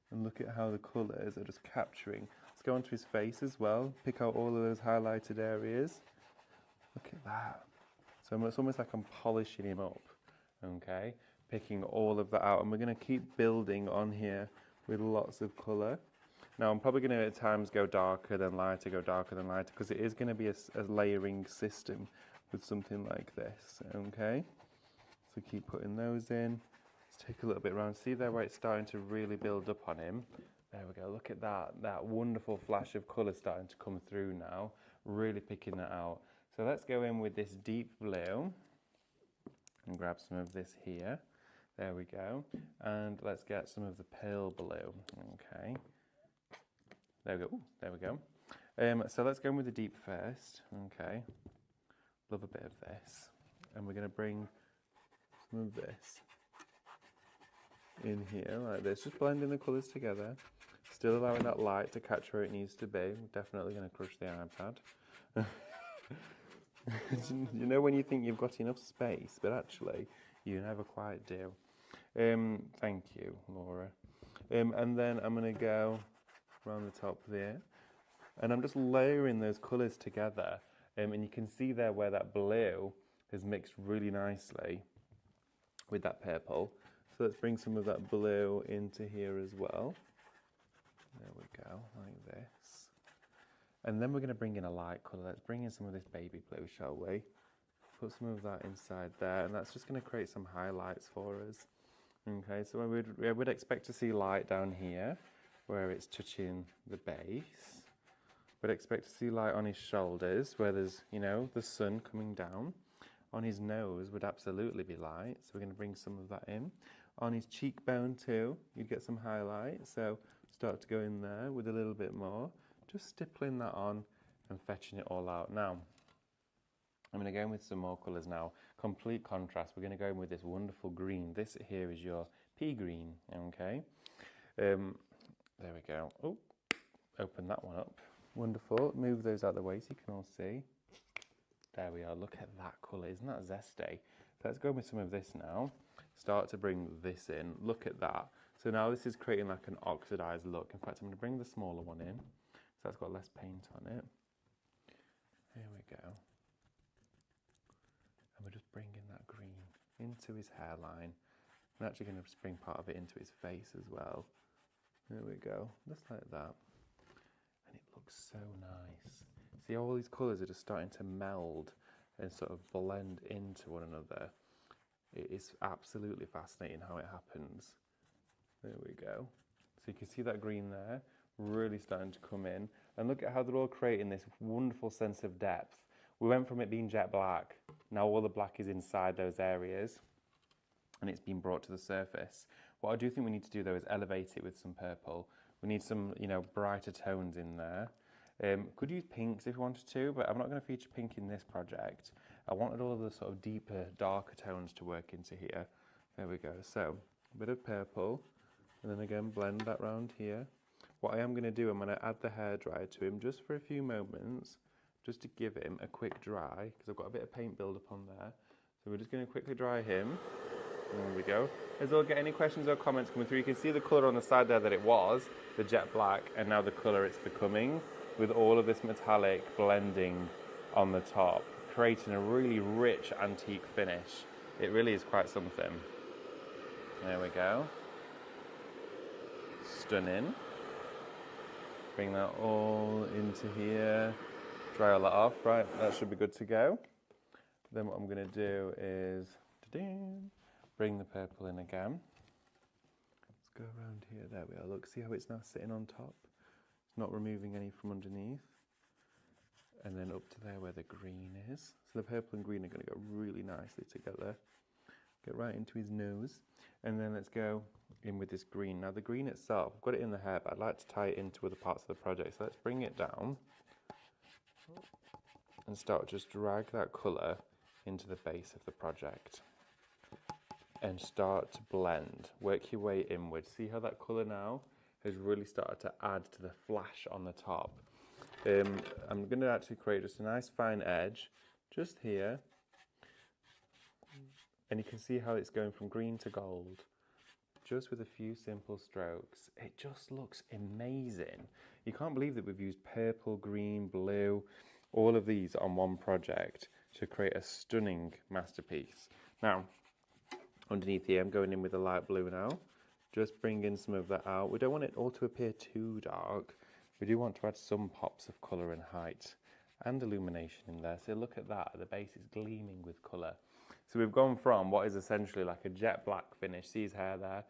And look at how the colours are just capturing. Let's go onto his face as well. Pick out all of those highlighted areas. Look at that. So it's almost like I'm polishing him up. Okay, picking all of that out. And we're going to keep building on here with lots of colour. Now I'm probably going to at times go darker than lighter, because it is going to be a layering system with something like this. Okay, so keep putting those in. Let's take a little bit around. See there where it's starting to really build up on him? There we go. Look at that wonderful flash of colour starting to come through now. Really picking that out. So let's go in with this deep blue and grab some of this here. There we go. And let's get some of the pale blue. Okay. There we go. Ooh, there we go. So let's go in with the deep first. Okay. Love a bit of this. And we're going to bring some of this in here like this, just blending the colours together, still allowing that light to catch where it needs to be. We're definitely going to crush the iPad. You know when you think you've got enough space, but actually you never quite do. Thank you, Laura. And then I'm going to go around the top there. And I'm just layering those colours together. And you can see there where that blue has mixed really nicely with that purple. So let's bring some of that blue into here as well. There we go, like this. And then we're going to bring in a light colour. Let's bring in some of this baby blue, shall we? Put some of that inside there, and that's just going to create some highlights for us. Okay, so we would expect to see light down here, where it's touching the base. We'd expect to see light on his shoulders, where there's, you know, the sun coming down. On his nose would absolutely be light, so we're going to bring some of that in. On his cheekbone too, you'd get some highlight, so start to go in there with a little bit more. Just stippling that on and fetching it all out. Now, I'm going to go in with some more colours now. Complete contrast. We're going to go in with this wonderful green. This here is your pea green, okay? There we go. Oh, open that one up. Wonderful. Move those out of the way so you can all see. There we are. Look at that colour. Isn't that zesty? Let's go with some of this now. Start to bring this in. Look at that. So now this is creating like an oxidised look. In fact, I'm going to bring the smaller one in. So that's got less paint on it. Here we go. And we're just bringing that green into his hairline. I'm actually going to bring part of it into his face as well. There we go. Just like that. And it looks so nice. See, all these colours are just starting to meld and sort of blend into one another. It is absolutely fascinating how it happens. There we go. So you can see that green there really starting to come in. And look at how they're all creating this wonderful sense of depth. We went from it being jet black, now all the black is inside those areas and it's been brought to the surface. What I do think we need to do though is elevate it with some purple. We need some, you know, brighter tones in there. Could use pinks if you wanted to, but I'm not going to feature pink in this project. I wanted all of the sort of deeper, darker tones to work into here. There we go. So, a bit of purple, and then again blend that round here. What I am going to do, I'm going to add the hairdryer to him just for a few moments, just to give him a quick dry, because I've got a bit of paint build up on there. So we're just going to quickly dry him. There we go. As well, get any questions or comments coming through. You can see the colour on the side there that it was, the jet black, and now the colour it's becoming, with all of this metallic blending on the top, creating a really rich antique finish. It really is quite something. There we go. Stunning. Bring that all into here. Dry all that off, right, that should be good to go. Then what I'm going to do is bring the purple in again. Let's go around here, there we are. Look, see how it's now sitting on top? It's not removing any from underneath. And then up to there where the green is. So the purple and green are going to go really nicely together. Get right into his nose. And then let's go in with this green. Now the green itself, I've got it in the hair, but I'd like to tie it into other parts of the project. So let's bring it down and start just drag that colour into the base of the project. And start to blend. Work your way inward. See how that colour now has really started to add to the flash on the top. I'm going to actually create just a nice fine edge just here. And you can see how it's going from green to gold. Just with a few simple strokes. It just looks amazing. You can't believe that we've used purple, green, blue, all of these on one project to create a stunning masterpiece. Now, underneath here, I'm going in with a light blue now. Just bringing some of that out. We don't want it all to appear too dark. We do want to add some pops of colour and height and illumination in there. So look at that, the base is gleaming with colour. So we've gone from what is essentially like a jet black finish, see his hair there,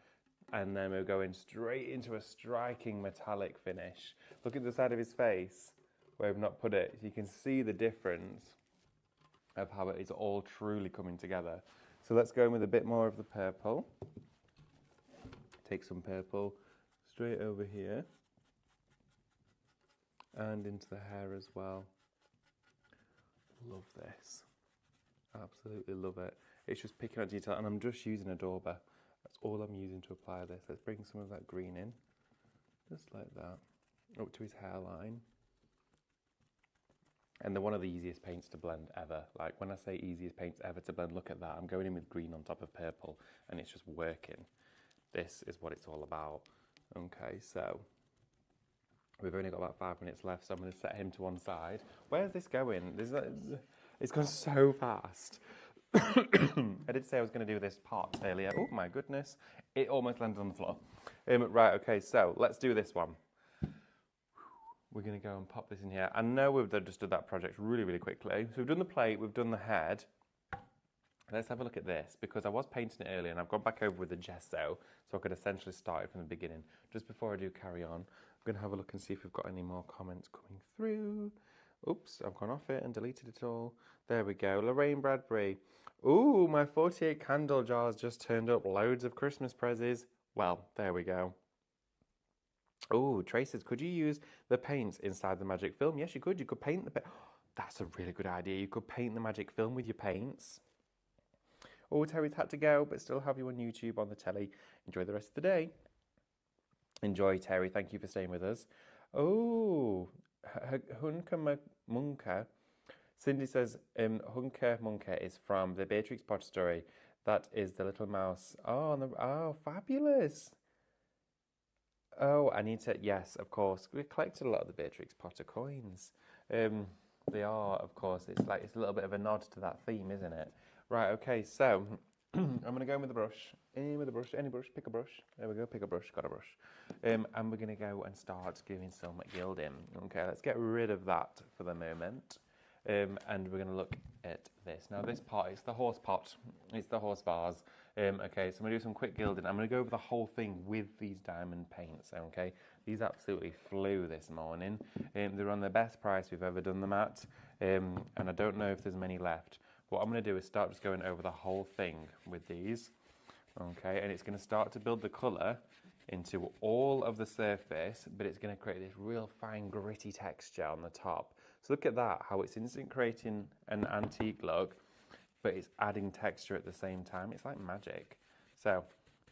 and then we're going straight into a striking metallic finish. Look at the side of his face where we've not put it. So you can see the difference of how it is all truly coming together. So let's go in with a bit more of the purple. Take some purple straight over here and into the hair as well. Love this. Absolutely love it. It's just picking out detail, and I'm just using a dauber. That's all I'm using to apply this. Let's bring some of that green in, just like that, up to his hairline. And they're one of the easiest paints to blend ever. Like when I say easiest paints ever to blend, look at that. I'm going in with green on top of purple, and it's just working. This is what it's all about. Okay, so We've only got about 5 minutes left, so I'm going to set him to one side. Where's this going? It's gone so fast. I did say I was going to do this part earlier. Oh my goodness, it almost landed on the floor. Right, okay, so let's do this one. We're going to go and pop this in here. I know we've just done that project really, really quickly. So we've done the plate, we've done the head. Let's have a look at this, because I was painting it earlier and I've gone back over with the gesso, so I could essentially start it from the beginning. Just before I do carry on, I'm going to have a look and see if we've got any more comments coming through. Oops, I've gone off it and deleted it all. There we go. Lorraine Bradbury. Ooh, my 48 candle jars just turned up. Loads of Christmas prezzies. Well, there we go. Oh, Traces, could you use the paints inside the magic film? Yes, you could. You could paint the That's a really good idea. You could paint the magic film with your paints. Oh, Terry's had to go, but still have you on YouTube on the telly. Enjoy the rest of the day. Enjoy, Terry. Thank you for staying with us. Oh, Hunka Munka. Cindy says, Hunka Munka is from the Beatrix Potter story. That is the little mouse. Oh, fabulous. Oh, I need to, yes, of course. We collected a lot of the Beatrix Potter coins. They are, of course, it's a little bit of a nod to that theme, isn't it? Right, okay, so I'm going to go in with the brush. In with the brush, any brush, pick a brush. There we go, pick a brush, got a brush. And we're going to go and start giving some gilding. Okay, let's get rid of that for the moment. And we're going to look at this. Now this pot, it's the horse pot. It's the horse vase. Okay, so I'm going to do some quick gilding. I'm going to go over the whole thing with these diamond paints, okay? These absolutely flew this morning. They're on the best price we've ever done them at. And I don't know if there's many left. What I'm going to do is start just going over the whole thing with these. Okay, and it's going to start to build the colour into all of the surface, but it's going to create this real fine gritty texture on the top. So look at that, how it's instant creating an antique look, but it's adding texture at the same time. It's like magic. So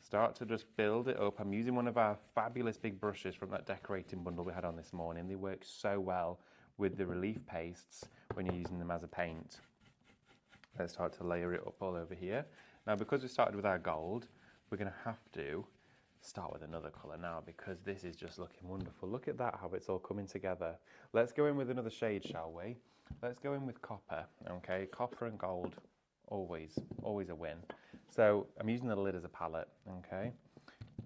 start to just build it up. I'm using one of our fabulous big brushes from that decorating bundle we had on this morning. They work so well with the relief pastes when you're using them as a paint. Let's start to layer it up all over here. Now, because we started with our gold, we're going to have to start with another colour now, because this is just looking wonderful. Look at that, how it's all coming together. Let's go in with another shade, shall we? Let's go in with copper, okay? Copper and gold, always a win. So I'm using the lid as a palette, okay?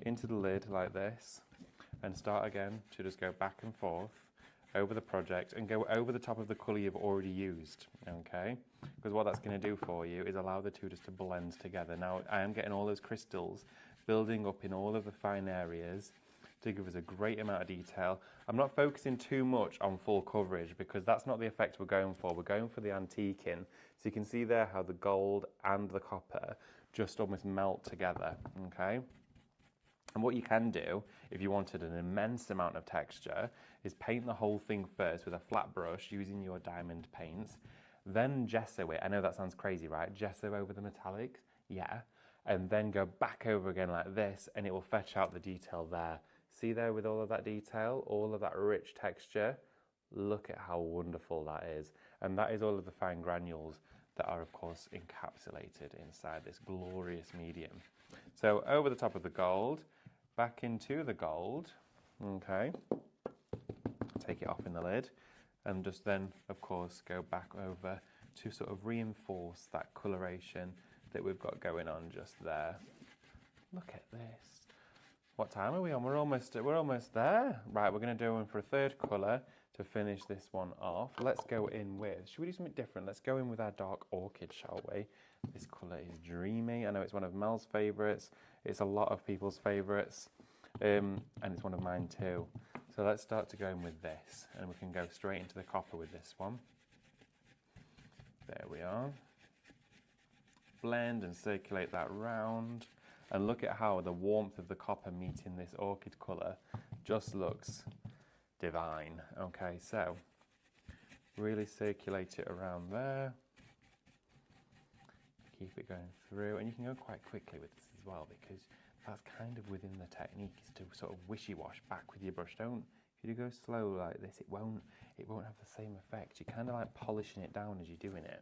Into the lid like this, and start again to just go back and forth over the project and go over the top of the colour you've already used, okay? Because what that's going to do for you is allow the two just to blend together. Now, I am getting all those crystals building up in all of the fine areas to give us a great amount of detail. I'm not focusing too much on full coverage because that's not the effect we're going for. We're going for the antiquing. So you can see there how the gold and the copper just almost melt together, okay? And what you can do, if you wanted an immense amount of texture, is paint the whole thing first with a flat brush using your diamond paints, then gesso it. I know that sounds crazy, right? Gesso over the metallics, yeah. And then go back over again like this, and it will fetch out the detail there. See there with all of that detail, all of that rich texture? Look at how wonderful that is. And that is all of the fine granules that are, of course, encapsulated inside this glorious medium. So over the top of the gold, back into the gold, okay, take it off in the lid, and just then, of course, go back over to sort of reinforce that coloration that we've got going on just there. Look at this. What time are we on? We're almost there. Right, we're going to do one for a third colour to finish this one off. Let's go in with, should we do something different? Let's go in with our dark orchid, shall we? This colour is dreamy. I know it's one of Mel's favourites. It's a lot of people's favourites. And it's one of mine too. So let's start to go in with this. And we can go straight into the copper with this one. There we are. Blend and circulate that round. And look at how the warmth of the copper meeting this orchid colour just looks divine. Okay, so really circulate it around there. Keep it going through, and you can go quite quickly with this as well, because that's kind of within the technique, is to sort of wishy-wash back with your brush. Don't, if you go slow like this, it won't have the same effect. You're kind of like polishing it down as you're doing it.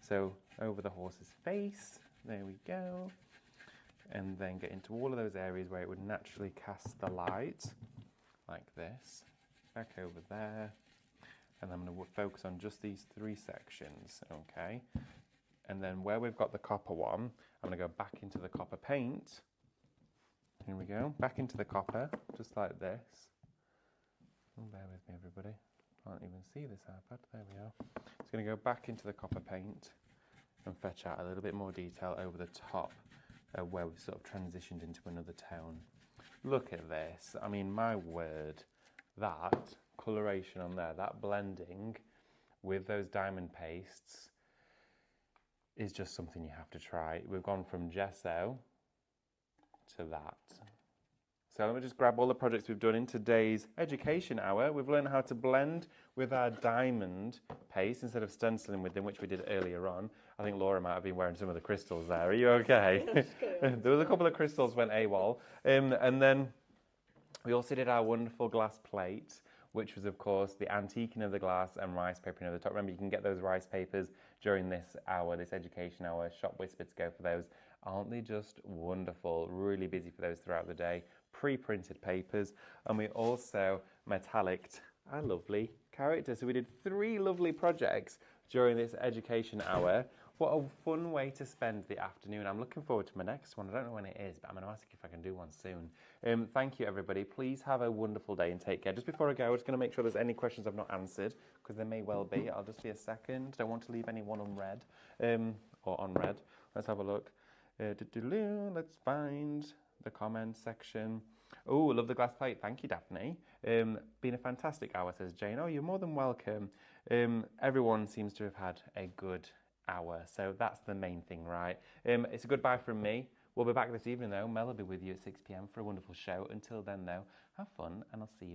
So over the horse's face, there we go. And then get into all of those areas where it would naturally cast the light, like this. back over there. And I'm going to focus on just these 3 sections, okay? And then where we've got the copper one, I'm going to go back into the copper paint. Here we go, back into the copper, just like this. Oh, bear with me, everybody. Can't even see this iPad. There we are. It's going to go back into the copper paint and fetch out a little bit more detail over the top where we've sort of transitioned into another tone. Look at this. I mean, my word, that coloration on there, that blending with those diamond pastes is just something you have to try. We've gone from gesso to that. So let me just grab all the projects we've done in today's education hour. We've learned how to blend with our diamond paste instead of stenciling with them, which we did earlier on. I think Laura might have been wearing some of the crystals there. Are you okay? There was a couple of crystals went AWOL. And then we also did our wonderful glass plate, which was, of course, the antiquing of the glass and rice papering over the top. Remember, you can get those rice papers during this hour, this education hour. Shop Whisper to go for those. Aren't they just wonderful? Really busy for those throughout the day. Pre-printed papers. And we also metalliced our lovely character. So we did 3 lovely projects during this education hour. What a fun way to spend the afternoon. I'm looking forward to my next one. I don't know when it is, but I'm going to ask if I can do one soon. Thank you, everybody. Please have a wonderful day and take care. Just before I go, I'm just going to make sure there's any questions I've not answered, because there may well be. I'll just be a second. Don't want to leave anyone unread or unread. Let's have a look. Let's find the comment section. Oh, love the glass plate. Thank you, Daphne. Been a fantastic hour, says Jane. Oh, you're more than welcome. Everyone seems to have had a good hour, so that's the main thing, right? It's a goodbye from me. We'll be back this evening, though. Mel will be with you at 6 p.m. for a wonderful show. Until then, though, have fun, and I'll see you